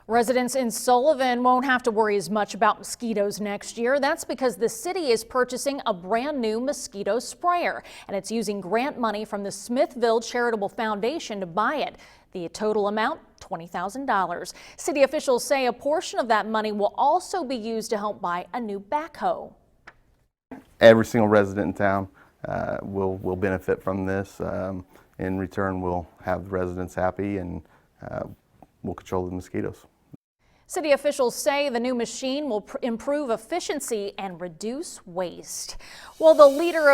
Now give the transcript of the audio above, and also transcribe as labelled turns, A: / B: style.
A: Residents in Sullivan won't have to worry as much about mosquitoes next year. That's because the city is purchasing a brand new mosquito sprayer, and it's using grant money from the Smithville Charitable Foundation to buy it. The total amount, $20,000. City officials say a portion of that money will also be used to help buy a new backhoe.
B: Every single resident in town will benefit from this. In return, we'll have the residents happy and we'll control the mosquitoes.
A: City officials say the new machine will improve efficiency and reduce waste. Well, the leader of